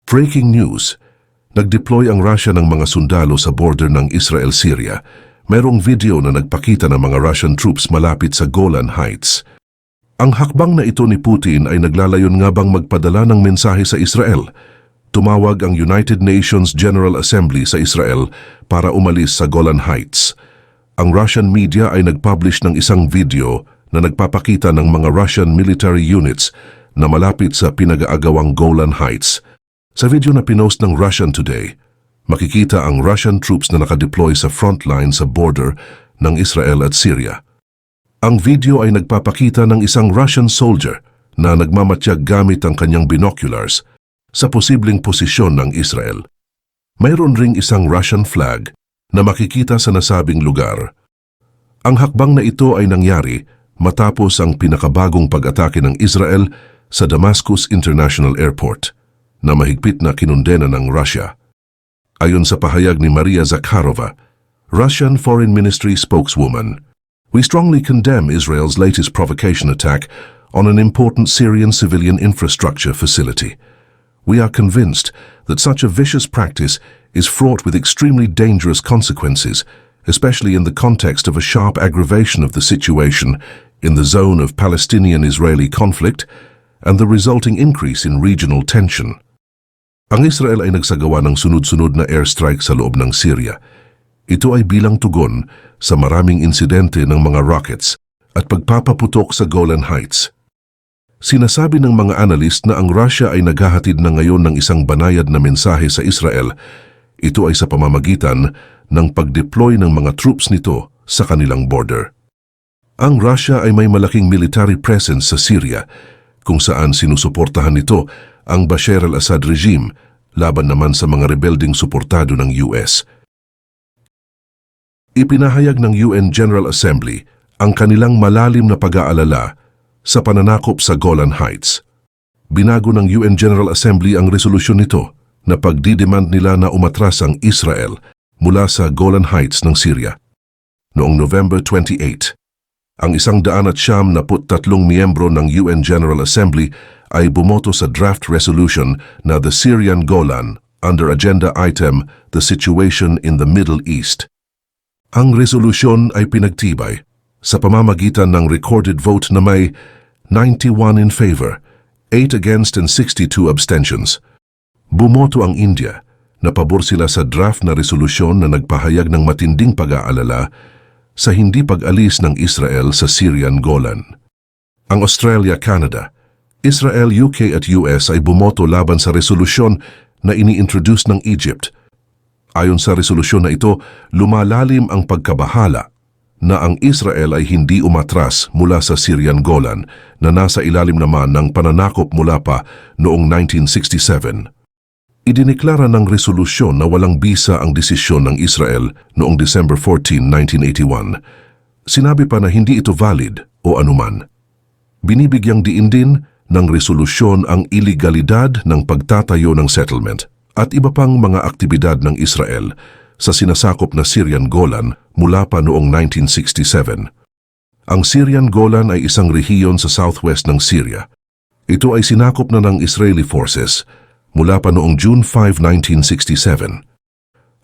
Breaking news, nag-deploy ang Russia ng mga sundalo sa border ng Israel-Syria. Mayroong video na nagpakita ng mga Russian troops malapit sa Golan Heights. Ang hakbang na ito ni Putin ay naglalayon nga bang magpadala ng mensahe sa Israel? Tumawag ang United Nations General Assembly sa Israel para umalis sa Golan Heights. Ang Russian media ay nag-publish ng isang video na nagpapakita ng mga Russian military units na malapit sa pinag-aagawang Golan Heights. Sa video na pinost ng Russian Today, makikita ang Russian troops na nakadeploy sa frontline sa border ng Israel at Syria. Ang video ay nagpapakita ng isang Russian soldier na nagmamatyag gamit ang kanyang binoculars sa posibleng posisyon ng Israel. Mayroon ring isang Russian flag na makikita sa nasabing lugar. Ang hakbang na ito ay nangyari matapos ang pinakabagong pag-atake ng Israel sa Damascus International Airport na mahigpit na kinundena ng Russia. Ayon sa pahayag ni Maria Zakharova, Russian Foreign Ministry spokeswoman, "We strongly condemn Israel's latest provocation attack on an important Syrian civilian infrastructure facility. We are convinced that such a vicious practice is fraught with extremely dangerous consequences, especially in the context of a sharp aggravation of the situation in the zone of Palestinian-Israeli conflict and the resulting increase in regional tension." Ang Israel ay nagsagawa ng sunod-sunod na airstrike sa loob ng Syria. Ito ay bilang tugon sa maraming insidente ng mga rockets at pagpapaputok sa Golan Heights. Sinasabi ng mga analyst na ang Russia ay naghahatid na ngayon ng isang banayad na mensahe sa Israel. Ito ay sa pamamagitan ng pag-deploy ng mga troops nito sa kanilang border. Ang Russia ay may malaking military presence sa Syria, kung saan sinusuportahan nito ang Bashar al-Assad regime laban naman sa mga rebelding suportado ng US. Ipinahayag ng UN General Assembly ang kanilang malalim na pag-aalala sa pananakop sa Golan Heights. Binago ng UN General Assembly ang resolusyon nito na pagdidemand nila na umatras ang Israel mula sa Golan Heights ng Syria. Noong November 28, ang 173 miyembro ng UN General Assembly ay bumoto sa draft resolution na the Syrian Golan under agenda item The Situation in the Middle East. Ang resolusyon ay pinagtibay sa pamamagitan ng recorded vote na may 91 in favor, 8 against and 62 abstentions. Bumoto ang India na pabor sila sa draft na resolusyon na nagpahayag ng matinding pag-aalala sa hindi pag-alis ng Israel sa Syrian Golan. Ang Australia, Canada, Israel, UK at US ay bumoto laban sa resolusyon na ini-introduce ng Egypt. Ayon sa resolusyon na ito, lumalalim ang pagkabahala na ang Israel ay hindi umatras mula sa Syrian Golan na nasa ilalim naman ng pananakop mula pa noong 1967. Idineklara ng resolusyon na walang bisa ang desisyon ng Israel noong December 14, 1981. Sinabi pa na hindi ito valid o anuman. Binibigyang diin din ng resolusyon ang iligalidad ng pagtatayo ng settlement at iba pang mga aktibidad ng Israel sa sinasakop na Syrian Golan mula pa noong 1967. Ang Syrian Golan ay isang rehiyon sa southwest ng Syria. Ito ay sinakop na ng Israeli forces mula pa noong June 5, 1967.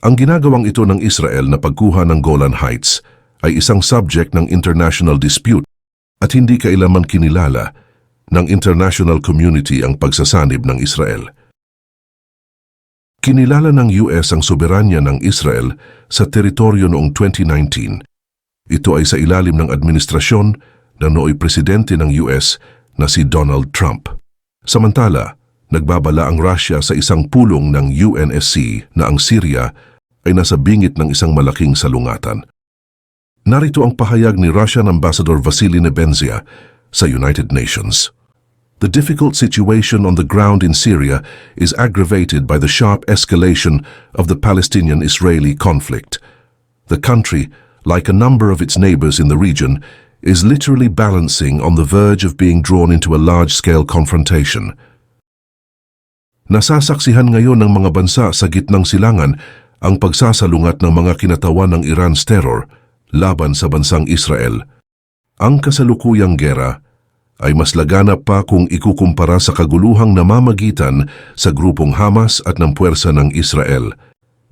Ang ginagawang ito ng Israel na pagkuha ng Golan Heights ay isang subject ng international dispute at hindi kailanman kinilala ng international community ang pagsasanib ng Israel. Kinilala ng US ang soberanya ng Israel sa teritoryo noong 2019. Ito ay sa ilalim ng administrasyon ng nooy presidente ng US na si Donald Trump. Samantala, nagbabala ang Russia sa isang pulong ng UNSC na ang Syria ay nasa bingit ng isang malaking salungatan. Narito ang pahayag ni Russian Ambassador Vasily Nebenzia sa United Nations. The difficult situation on the ground in Syria is aggravated by the sharp escalation of the Palestinian-Israeli conflict. The country, like a number of its neighbors in the region, is literally balancing on the verge of being drawn into a large-scale confrontation. Nasasaksihan ngayon ng mga bansa sa gitnang silangan ang pagsasalungat ng mga kinatawan ng Iran's terror laban sa bansang Israel. Ang kasalukuyang gera ay mas laganap pa kung ikukumpara sa kaguluhang namamagitan sa grupong Hamas at ng puwersa ng Israel.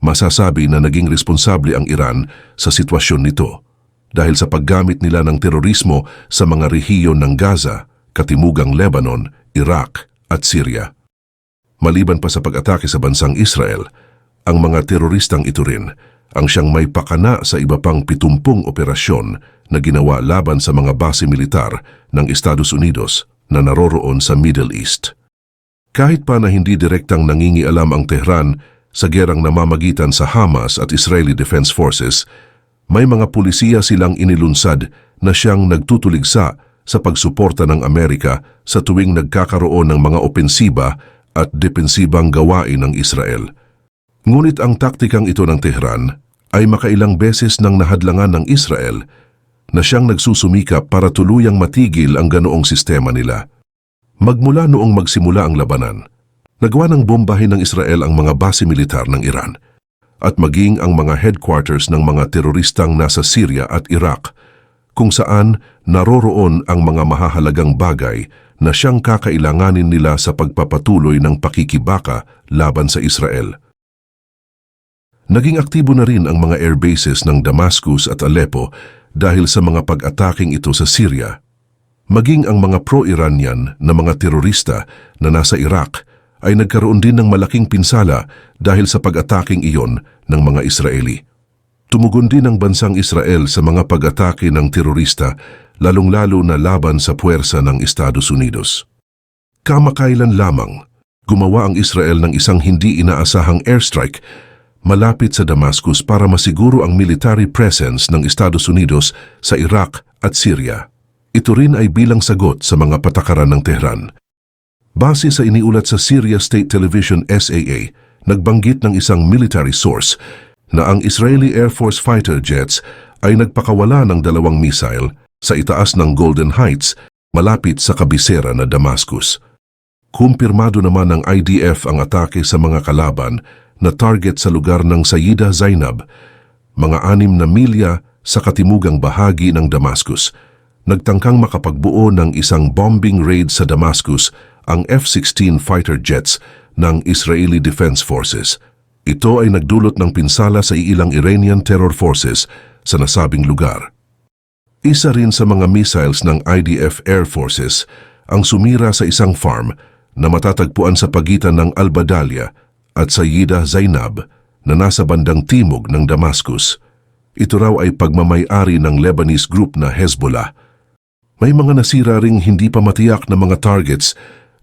Masasabi na naging responsable ang Iran sa sitwasyon nito dahil sa paggamit nila ng terorismo sa mga rehiyon ng Gaza, Katimugang Lebanon, Iraq at Syria. Maliban pa sa pag-atake sa bansang Israel, ang mga teroristang ito rin ang siyang may pakana sa iba pang 70 operasyon na ginawa laban sa mga base militar ng Estados Unidos na naroroon sa Middle East. Kahit pa na hindi direktang nangingialam ang Tehran sa gerang namamagitan sa Hamas at Israeli Defense Forces, may mga pulisiya silang inilunsad na siyang nagtutuligsa sa pagsuporta ng Amerika sa tuwing nagkakaroon ng mga opensiba at depensibang gawain ng Israel. Ngunit ang taktikang ito ng Tehran ay makailang beses nang nahadlangan ng Israel na siyang nagsusumikap para tuluyang matigil ang ganoong sistema nila. Magmula noong magsimula ang labanan, nagawa ng bombahin ng Israel ang mga base militar ng Iran at maging ang mga headquarters ng mga teroristang nasa Syria at Iraq, kung saan naroroon ang mga mahahalagang bagay na siyang kakailanganin nila sa pagpapatuloy ng pakikibaka laban sa Israel. Naging aktibo na rin ang mga airbases ng Damascus at Aleppo dahil sa mga pag-ataking ito sa Syria. Maging ang mga pro-Iranian na mga terorista na nasa Iraq ay nagkaroon din ng malaking pinsala dahil sa pag-ataking iyon ng mga Israeli. Tumugon din ang bansang Israel sa mga pag-atake ng terorista, lalong-lalo na laban sa puwersa ng Estados Unidos. Kamakailan lamang, gumawa ang Israel ng isang hindi inaasahang airstrike malapit sa Damascus para masiguro ang military presence ng Estados Unidos sa Iraq at Syria. Ito rin ay bilang sagot sa mga patakaran ng Tehran. Base sa iniulat sa Syria State Television SAA, nagbanggit ng isang military source na ang Israeli Air Force fighter jets ay nagpakawala ng 2 missile sa itaas ng Golden Heights malapit sa kabisera na Damascus. Kumpirmado naman ng IDF ang atake sa mga kalaban na target sa lugar ng Sayyida Zainab, mga 6 na milya sa katimugang bahagi ng Damascus. Nagtangkang makapagbuo ng isang bombing raid sa Damascus ang F-16 fighter jets ng Israeli Defense Forces. Ito ay nagdulot ng pinsala sa ilang Iranian terror forces sa nasabing lugar. Isa rin sa mga missiles ng IDF Air Forces ang sumira sa isang farm na matatagpuan sa pagitan ng Al-Badalia at Sayyida Zainab na nasa bandang timog ng Damascus. Ito raw ay pagmamay-ari ng Lebanese group na Hezbollah. May mga nasira ring hindi pa matiyak na mga targets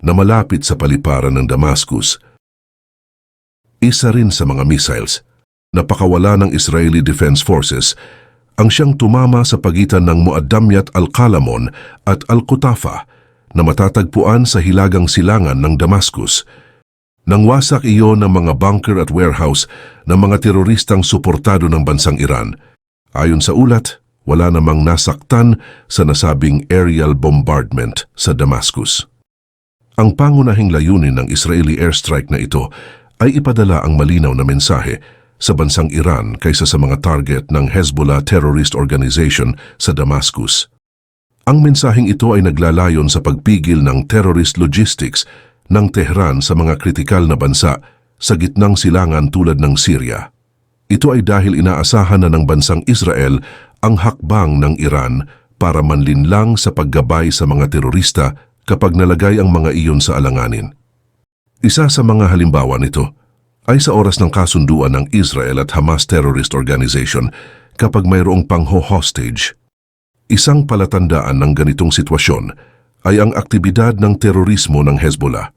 na malapit sa paliparan ng Damascus. Isa rin sa mga missiles na pakawala ng Israeli Defense Forces ang siyang tumama sa pagitan ng Muaddamyat Al-Qalamon at Al-Qutafa na matatagpuan sa hilagang silangan ng Damascus. Nangwasak iyon ng mga bunker at warehouse ng mga teroristang suportado ng bansang Iran. Ayon sa ulat, wala namang nasaktan sa nasabing aerial bombardment sa Damascus. Ang pangunahing layunin ng Israeli airstrike na ito ay ipadala ang malinaw na mensahe sa bansang Iran kaysa sa mga target ng Hezbollah Terrorist Organization sa Damascus. Ang mensaheng ito ay naglalayon sa pagpigil ng terrorist logistics ng Tehran sa mga kritikal na bansa sa gitnang silangan tulad ng Syria. Ito ay dahil inaasahan na ng bansang Israel ang hakbang ng Iran para manlinlang sa paggabay sa mga terorista kapag nalagay ang mga iyon sa alanganin. Isa sa mga halimbawa nito ay sa oras ng kasunduan ng Israel at Hamas Terrorist Organization kapag mayroong pangho-hostage. Isang palatandaan ng ganitong sitwasyon ay ang aktibidad ng terorismo ng Hezbollah.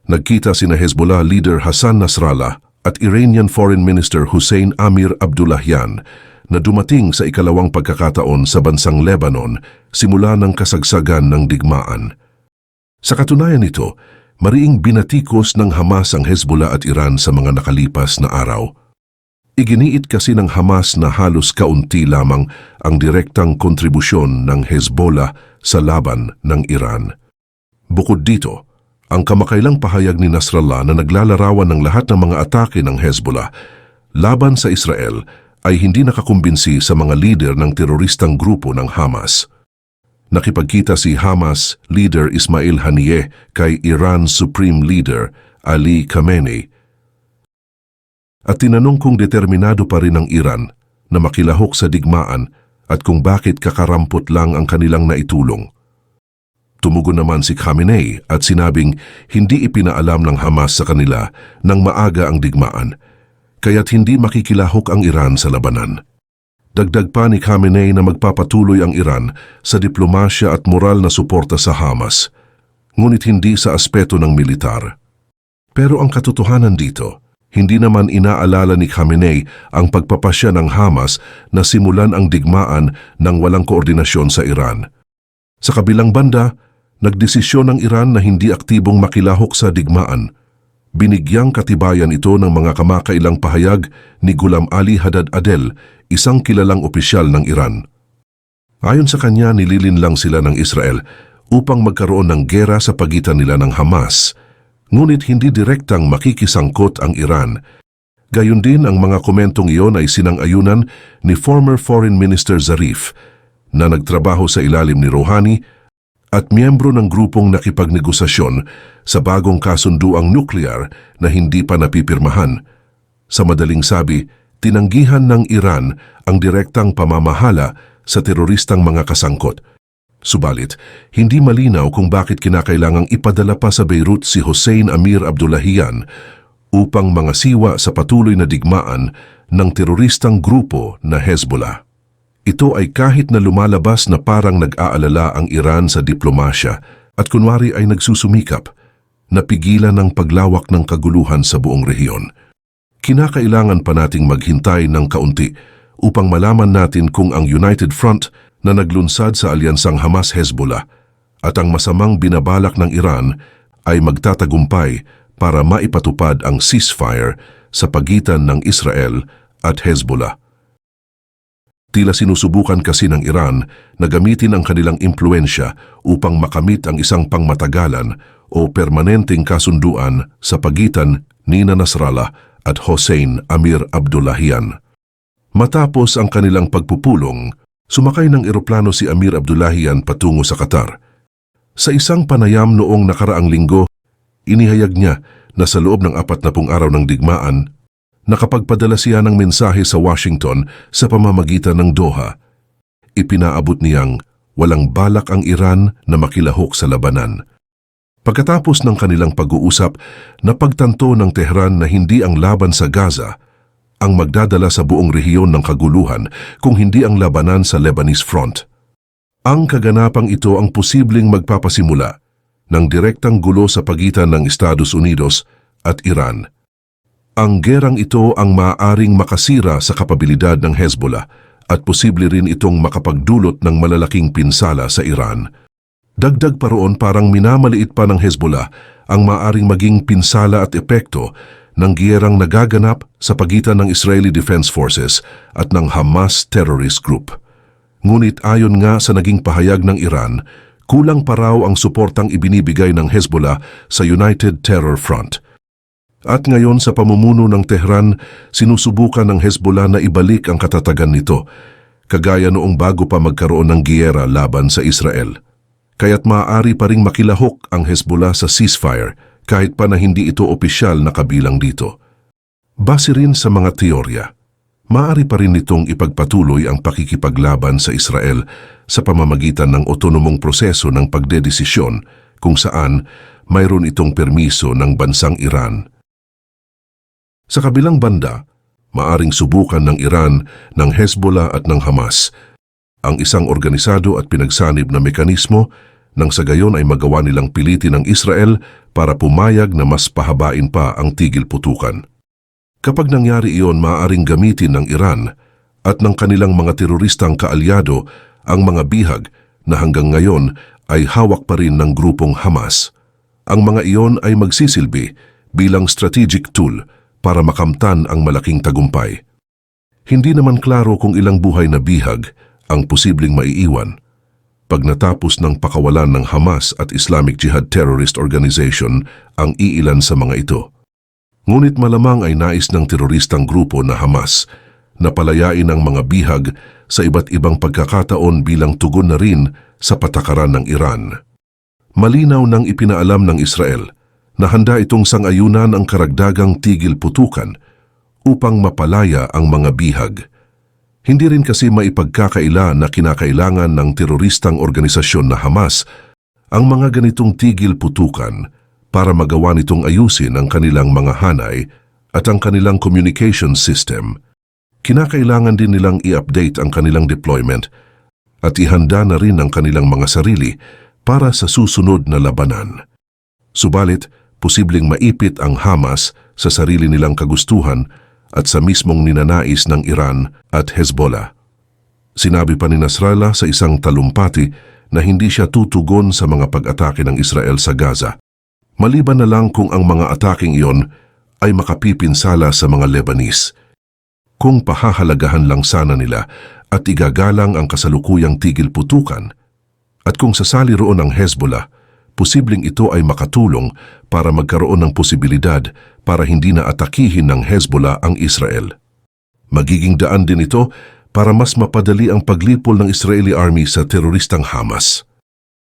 Nagkita sina Hezbollah leader Hassan Nasrallah at Iranian Foreign Minister Hussein Amir Abdullahian na dumating sa ikalawang pagkakataon sa bansang Lebanon simula ng kasagsagan ng digmaan. Sa katunayan nito, mariing binatikos ng Hamas ang Hezbollah at Iran sa mga nakalipas na araw. Iginiit kasi ng Hamas na halos kaunti lamang ang direktang kontribusyon ng Hezbollah sa laban ng Iran. Bukod dito, ang kamakailang pahayag ni Nasrallah na naglalarawan ng lahat ng mga atake ng Hezbollah laban sa Israel ay hindi nakakumbinsi sa mga lider ng teroristang grupo ng Hamas. Nakipagkita si Hamas leader Ismail Haniyeh kay Iran Supreme Leader Ali Khamenei at tinanong kung determinado pa rin ang Iran na makilahok sa digmaan at kung bakit kakarampot lang ang kanilang naitulong. Tumugon naman si Khamenei at sinabing hindi ipinaalam ng Hamas sa kanila nang maaga ang digmaan, kaya't hindi makikilahok ang Iran sa labanan. Dagdag pa ni Khamenei na magpapatuloy ang Iran sa diplomasya at moral na suporta sa Hamas, ngunit hindi sa aspeto ng militar. Pero ang katotohanan dito, hindi naman inaalala ni Khamenei ang pagpapasya ng Hamas na simulan ang digmaan ng walang koordinasyon sa Iran. Sa kabilang banda, nagdesisyon ng Iran na hindi aktibong makilahok sa digmaan. Binigyang katibayan ito ng mga kamakailang pahayag ni Ghulam Ali Haddad Adel, isang kilalang opisyal ng Iran. Ayon sa kanya, nililinlang sila ng Israel upang magkaroon ng gera sa pagitan nila ng Hamas, ngunit hindi direktang makikisangkot ang Iran. Gayon din ang mga komentong iyon ay sinang-ayunan ni former Foreign Minister Zarif na nagtrabaho sa ilalim ni Rouhani at miyembro ng grupong nakipagnegosasyon sa bagong kasunduang nuklear na hindi pa napipirmahan. Sa madaling sabi, tinanggihan ng Iran ang direktang pamamahala sa teroristang mga kasangkot. Subalit, hindi malinaw kung bakit kinakailangang ipadala pa sa Beirut si Hossein Amir Abdullahian upang mangasiwa sa patuloy na digmaan ng teroristang grupo na Hezbollah. Ito ay kahit na lumalabas na parang nag-aalala ang Iran sa diplomasya at kunwari ay nagsusumikap na pigilan ng paglawak ng kaguluhan sa buong rehiyon. Kinakailangan pa nating maghintay ng kaunti upang malaman natin kung ang United Front na naglunsad sa alyansang Hamas-Hezbollah at ang masamang binabalak ng Iran ay magtatagumpay para maipatupad ang ceasefire sa pagitan ng Israel at Hezbollah. Tila sinusubukan kasi ng Iran na gamitin ang kanilang impluensya upang makamit ang isang pangmatagalan o permanenteng kasunduan sa pagitan ni Nasrallah at Hossein Amir Abdullahian. Matapos ang kanilang pagpupulong, sumakay ng eroplano si Amir Abdullahian patungo sa Qatar. Sa isang panayam noong nakaraang linggo, inihayag niya na sa loob ng 40 araw ng digmaan, nakapagpadala siya ng mensahe sa Washington sa pamamagitan ng Doha. Ipinaabot niyang walang balak ang Iran na makilahok sa labanan. Pagkatapos ng kanilang pag-uusap, napagtanto ng Tehran na hindi ang laban sa Gaza ang magdadala sa buong rehiyon ng kaguluhan kung hindi ang labanan sa Lebanese front. Ang kaganapang ito ang posibleng magpapasimula ng direktang gulo sa pagitan ng Estados Unidos at Iran. Ang gerang ito ang maaaring makasira sa kapabilidad ng Hezbollah at posible rin itong makapagdulot ng malalaking pinsala sa Iran. Dagdag pa roon, parang minamaliit pa ng Hezbollah ang maaaring maging pinsala at epekto ng giyerang nagaganap sa pagitan ng Israeli Defense Forces at ng Hamas terrorist group. Ngunit ayon nga sa naging pahayag ng Iran, kulang pa raw ang suportang ibinibigay ng Hezbollah sa United Terror Front. At ngayon sa pamumuno ng Tehran, sinusubukan ng Hezbollah na ibalik ang katatagan nito, kagaya noong bago pa magkaroon ng giyera laban sa Israel. Kaya't maaari pa ring makilahok ang Hezbollah sa ceasefire kahit pa na hindi ito opisyal na kabilang dito. Base rin sa mga teorya, maaari pa rin nitong ipagpatuloy ang pakikipaglaban sa Israel sa pamamagitan ng otonomong proseso ng pagdedesisyon kung saan mayroon itong permiso ng bansang Iran. Sa kabilang banda, maaring subukan ng Iran, ng Hezbollah at ng Hamas ang isang organisado at pinagsanib na mekanismo nang sa gayon ay magawa nilang pilitin ng Israel para pumayag na mas pahabain pa ang tigil putukan. Kapag nangyari iyon, maaaring gamitin ng Iran at ng kanilang mga teroristang kaalyado ang mga bihag na hanggang ngayon ay hawak pa rin ng grupong Hamas. Ang mga iyon ay magsisilbi bilang strategic tool para makamtan ang malaking tagumpay. Hindi naman klaro kung ilang buhay na bihag ang posibleng maiiwan pag natapos ng pakawalan ng Hamas at Islamic Jihad Terrorist Organization ang iilan sa mga ito. Ngunit malamang ay nais ng teroristang grupo na Hamas na palayain ang mga bihag sa iba't ibang pagkakataon bilang tugon na rin sa patakaran ng Iran. Malinaw nang ipinaalam ng Israel na handa itong sang-ayunan ang karagdagang tigil putukan upang mapalaya ang mga bihag. Hindi rin kasi maipagkakaila na kinakailangan ng teroristang organisasyon na Hamas ang mga ganitong tigil putukan para magawa nitong ayusin ang kanilang mga hanay at ang kanilang communication system. Kinakailangan din nilang i-update ang kanilang deployment at ihanda na rin ang kanilang mga sarili para sa susunod na labanan. Subalit, posibleng maipit ang Hamas sa sarili nilang kagustuhan at sa mismong ninanais ng Iran at Hezbollah. Sinabi pa ni Nasrallah sa isang talumpati na hindi siya tutugon sa mga pag-atake ng Israel sa Gaza, maliban na lang kung ang mga ataking iyon ay makapipinsala sa mga Lebanese. Kung pahahalagahan lang sana nila at igagalang ang kasalukuyang tigil putukan, at kung sasali roon ang Hezbollah, posibleng ito ay makatulong para magkaroon ng posibilidad para hindi na atakihin ng Hezbollah ang Israel. Magiging daan din ito para mas mapadali ang paglipol ng Israeli Army sa teroristang Hamas.